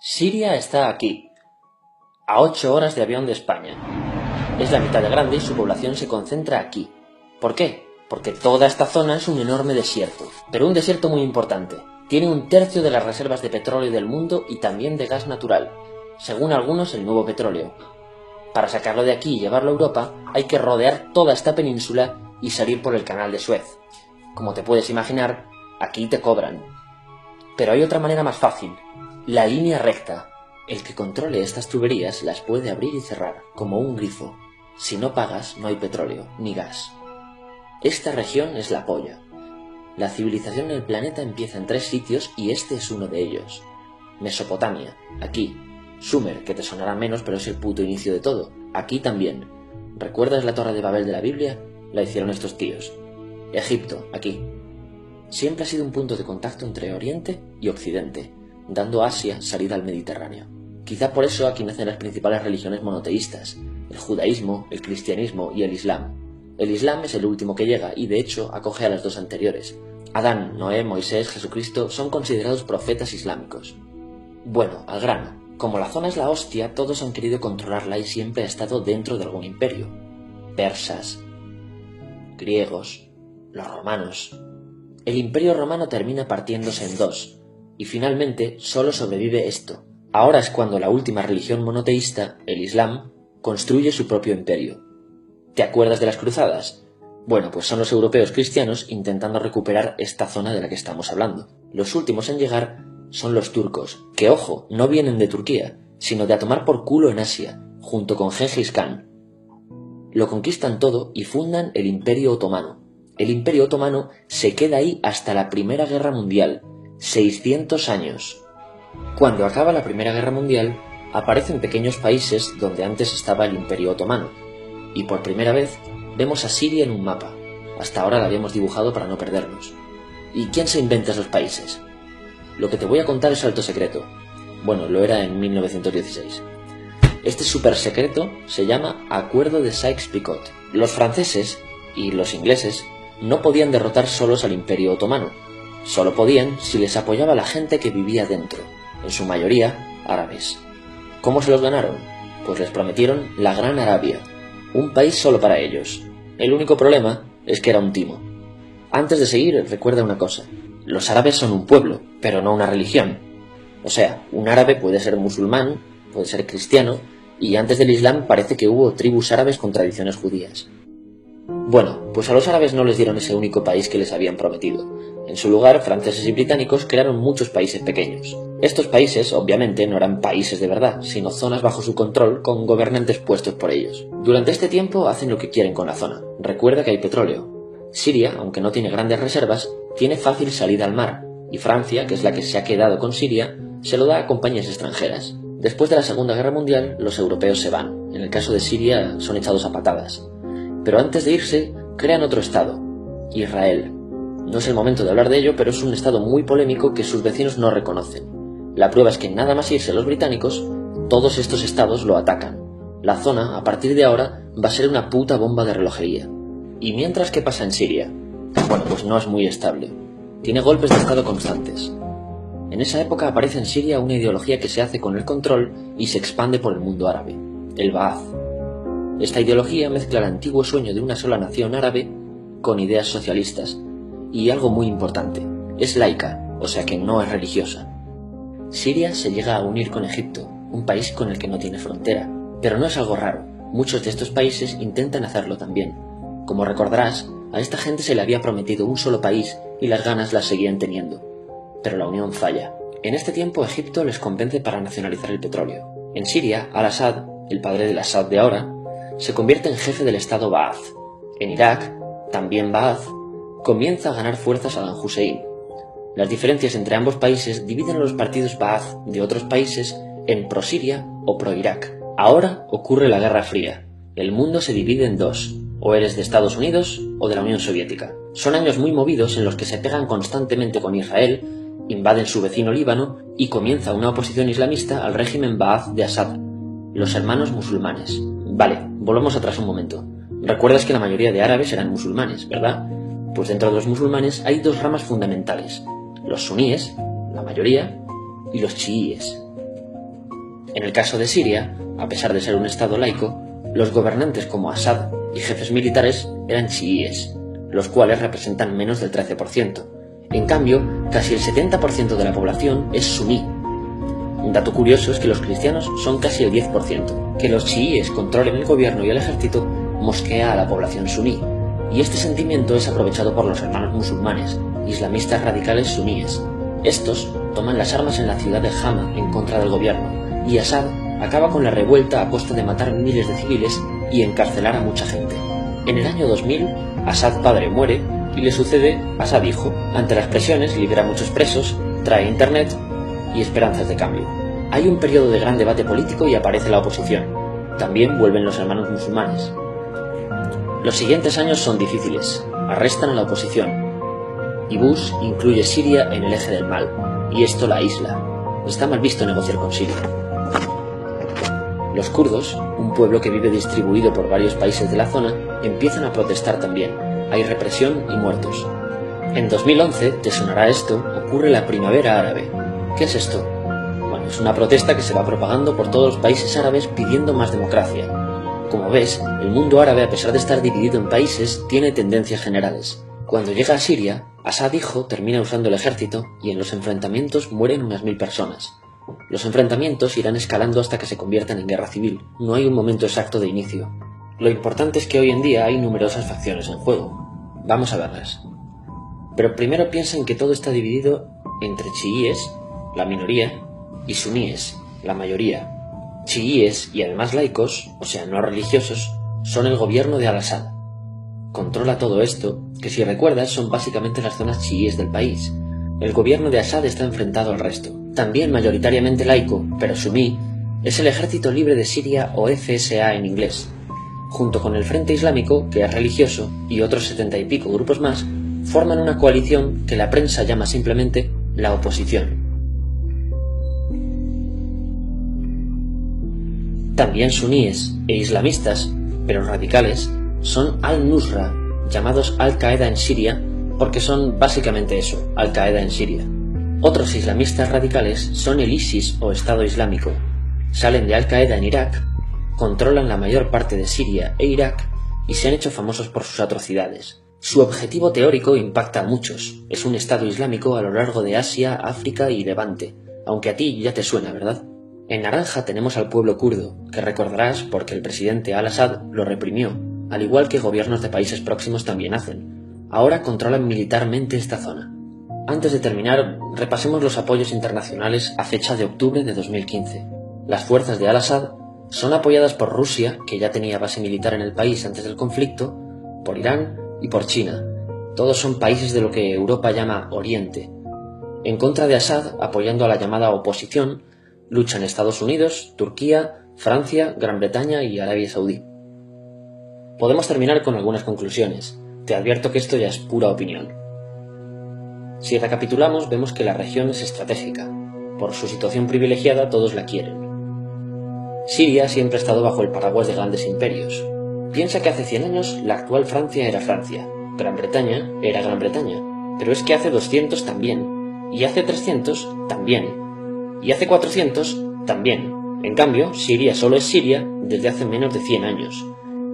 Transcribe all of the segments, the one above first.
Siria está aquí, a 8 horas de avión de España. Es la mitad de grande y su población se concentra aquí. ¿Por qué? Porque toda esta zona es un enorme desierto, pero un desierto muy importante. Tiene 1/3 de las reservas de petróleo del mundo y también de gas natural, según algunos el nuevo petróleo. Para sacarlo de aquí y llevarlo a Europa, hay que rodear toda esta península y salir por el canal de Suez. Como te puedes imaginar, aquí te cobran. Pero hay otra manera más fácil, la línea recta. El que controle estas tuberías las puede abrir y cerrar, como un grifo. Si no pagas, no hay petróleo, ni gas. Esta región es la polla. La civilización en el planeta empieza en 3 sitios y este es uno de ellos. Mesopotamia, aquí. Sumer, que te sonará menos, pero es el puto inicio de todo. Aquí también. ¿Recuerdas la Torre de Babel de la Biblia? La hicieron estos tíos. Egipto, aquí. Siempre ha sido un punto de contacto entre Oriente y Occidente, dando a Asia salida al Mediterráneo. Quizá por eso aquí nacen las principales religiones monoteístas, el judaísmo, el cristianismo y el islam. El islam es el último que llega y de hecho acoge a las 2 anteriores. Adán, Noé, Moisés, Jesucristo son considerados profetas islámicos. Bueno, al grano. Como la zona es la hostia, todos han querido controlarla y siempre ha estado dentro de algún imperio. Persas, griegos, los romanos. El imperio romano termina partiéndose en 2, y finalmente solo sobrevive esto. Ahora es cuando la última religión monoteísta, el Islam, construye su propio imperio. ¿Te acuerdas de las cruzadas? Bueno, pues son los europeos cristianos intentando recuperar esta zona de la que estamos hablando. Los últimos en llegar son los turcos, que ojo, no vienen de Turquía, sino de a tomar por culo en Asia, junto con Gengis Khan. Lo conquistan todo y fundan el Imperio Otomano. El Imperio Otomano se queda ahí hasta la Primera Guerra Mundial, 600 años. Cuando acaba la Primera Guerra Mundial, aparecen pequeños países donde antes estaba el Imperio Otomano, y por primera vez vemos a Siria en un mapa. Hasta ahora la habíamos dibujado para no perdernos. ¿Y quién se inventa esos países? Lo que te voy a contar es alto secreto. Bueno, lo era en 1916. Este súper secreto se llama Acuerdo de Sykes-Picot. Los franceses y los ingleses no podían derrotar solos al Imperio Otomano. Solo podían si les apoyaba la gente que vivía dentro, en su mayoría árabes. ¿Cómo se los ganaron? Pues les prometieron la Gran Arabia, un país solo para ellos. El único problema es que era un timo. Antes de seguir, recuerda una cosa. Los árabes son un pueblo, pero no una religión. O sea, un árabe puede ser musulmán, puede ser cristiano, y antes del Islam parece que hubo tribus árabes con tradiciones judías. Bueno, pues a los árabes no les dieron ese único país que les habían prometido. En su lugar, franceses y británicos crearon muchos países pequeños. Estos países, obviamente, no eran países de verdad, sino zonas bajo su control con gobernantes puestos por ellos. Durante este tiempo hacen lo que quieren con la zona. Recuerda que hay petróleo. Siria, aunque no tiene grandes reservas, tiene fácil salida al mar, y Francia, que es la que se ha quedado con Siria, se lo da a compañías extranjeras. Después de la Segunda Guerra Mundial, los europeos se van. En el caso de Siria, son echados a patadas. Pero antes de irse, crean otro estado, Israel. No es el momento de hablar de ello, pero es un estado muy polémico que sus vecinos no reconocen. La prueba es que nada más irse los británicos, todos estos estados lo atacan. La zona, a partir de ahora, va a ser una puta bomba de relojería. ¿Y mientras qué pasa en Siria? Bueno, pues no es muy estable. Tiene golpes de estado constantes. En esa época aparece en Siria una ideología que se hace con el control y se expande por el mundo árabe, el Ba'ath. Esta ideología mezcla el antiguo sueño de una sola nación árabe con ideas socialistas. Y algo muy importante, es laica, o sea que no es religiosa. Siria se llega a unir con Egipto, un país con el que no tiene frontera, pero no es algo raro, muchos de estos países intentan hacerlo también. Como recordarás, a esta gente se le había prometido un solo país y las ganas las seguían teniendo. Pero la unión falla. En este tiempo Egipto les convence para nacionalizar el petróleo. En Siria, Al-Assad, el padre del Assad de ahora, se convierte en jefe del estado Ba'ath. En Irak, también Ba'ath, comienza a ganar fuerza Saddam Hussein. Las diferencias entre ambos países dividen a los partidos Ba'ath de otros países en pro-Siria o pro-Irak. Ahora ocurre la Guerra Fría. El mundo se divide en 2, o eres de Estados Unidos o de la Unión Soviética. Son años muy movidos en los que se pegan constantemente con Israel, invaden su vecino Líbano y comienza una oposición islamista al régimen Ba'ath de Assad, los hermanos musulmanes. Vale, volvamos atrás un momento. Recuerdas que la mayoría de árabes eran musulmanes, ¿verdad? Pues dentro de los musulmanes hay 2 ramas fundamentales, los suníes, la mayoría, y los chiíes. En el caso de Siria, a pesar de ser un estado laico, los gobernantes como Assad y jefes militares eran chiíes, los cuales representan menos del 13%. En cambio, casi el 70% de la población es suní. Un dato curioso es que los cristianos son casi el 10%. Que los chiíes controlen el gobierno y el ejército mosquea a la población suní, y este sentimiento es aprovechado por los hermanos musulmanes, islamistas radicales suníes. Estos toman las armas en la ciudad de Hama en contra del gobierno, y Assad acaba con la revuelta a costa de matar miles de civiles y encarcelar a mucha gente. En el año 2000, Assad padre muere y le sucede Assad hijo. Ante las presiones libera a muchos presos, trae internet y esperanzas de cambio. Hay un periodo de gran debate político y aparece la oposición. También vuelven los hermanos musulmanes. Los siguientes años son difíciles. Arrestan a la oposición. Y Bush incluye Siria en el eje del mal, y esto la aísla. Está mal visto negociar con Siria. Los kurdos, un pueblo que vive distribuido por varios países de la zona, empiezan a protestar también. Hay represión y muertos. En 2011, te sonará esto, ocurre la Primavera Árabe. ¿Qué es esto? Bueno, es una protesta que se va propagando por todos los países árabes pidiendo más democracia. Como ves, el mundo árabe, a pesar de estar dividido en países, tiene tendencias generales. Cuando llega a Siria, Assad hijo termina usando el ejército y en los enfrentamientos mueren unas 1000 personas. Los enfrentamientos irán escalando hasta que se conviertan en guerra civil. No hay un momento exacto de inicio. Lo importante es que hoy en día hay numerosas facciones en juego. Vamos a verlas. Pero primero piensa en que todo está dividido entre chiíes, la minoría, y suníes, la mayoría. Chiíes y además laicos, o sea, no religiosos, son el gobierno de Al-Assad. Controla todo esto, que si recuerdas son básicamente las zonas chiíes del país. El gobierno de Assad está enfrentado al resto. También mayoritariamente laico, pero suní, es el Ejército Libre de Siria o FSA en inglés. Junto con el Frente Islámico, que es religioso, y otros 70 y pico grupos más, forman una coalición que la prensa llama simplemente la oposición. También suníes e islamistas, pero radicales, son Al-Nusra, llamados Al-Qaeda en Siria, porque son básicamente eso, Al-Qaeda en Siria. Otros islamistas radicales son el ISIS o Estado Islámico. Salen de Al-Qaeda en Irak, controlan la mayor parte de Siria e Irak y se han hecho famosos por sus atrocidades. Su objetivo teórico impacta a muchos. Es un Estado Islámico a lo largo de Asia, África y Levante, aunque a ti ya te suena, ¿verdad? En naranja tenemos al pueblo kurdo, que recordarás porque el presidente Al-Assad lo reprimió, al igual que gobiernos de países próximos también hacen. Ahora controlan militarmente esta zona. Antes de terminar, repasemos los apoyos internacionales a fecha de octubre de 2015. Las fuerzas de Al-Assad son apoyadas por Rusia, que ya tenía base militar en el país antes del conflicto, por Irán y por China. Todos son países de lo que Europa llama Oriente. En contra de Assad, apoyando a la llamada oposición, luchan Estados Unidos, Turquía, Francia, Gran Bretaña y Arabia Saudí. Podemos terminar con algunas conclusiones. Te advierto que esto ya es pura opinión. Si recapitulamos, vemos que la región es estratégica. Por su situación privilegiada, todos la quieren. Siria siempre ha estado bajo el paraguas de grandes imperios. Piensa que hace 100 años la actual Francia era Francia, Gran Bretaña era Gran Bretaña, pero es que hace 200 también, y hace 300 también, y hace 400 también. En cambio, Siria solo es Siria desde hace menos de 100 años,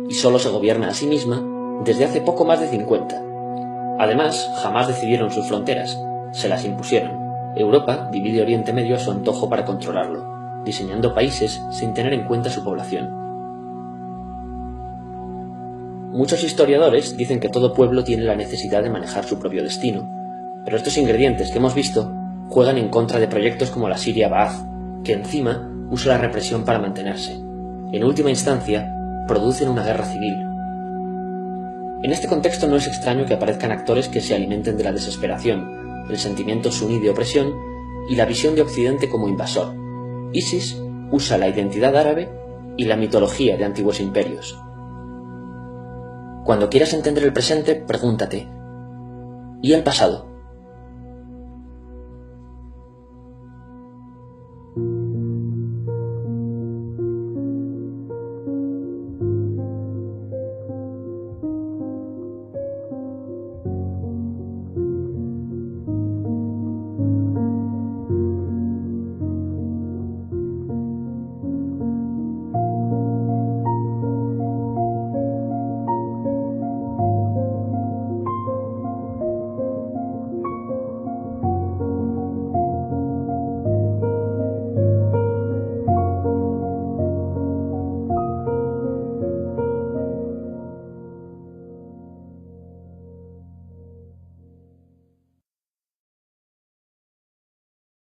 y solo se gobierna a sí misma desde hace poco más de 50. Además, jamás decidieron sus fronteras, se las impusieron. Europa divide Oriente Medio a su antojo para controlarlo, diseñando países sin tener en cuenta su población. Muchos historiadores dicen que todo pueblo tiene la necesidad de manejar su propio destino, pero estos ingredientes que hemos visto juegan en contra de proyectos como la Siria Ba'ath, que encima usa la represión para mantenerse. En última instancia, producen una guerra civil. En este contexto no es extraño que aparezcan actores que se alimenten de la desesperación, el sentimiento suní de opresión y la visión de Occidente como invasor. ISIS usa la identidad árabe y la mitología de antiguos imperios. Cuando quieras entender el presente, pregúntate: ¿y el pasado?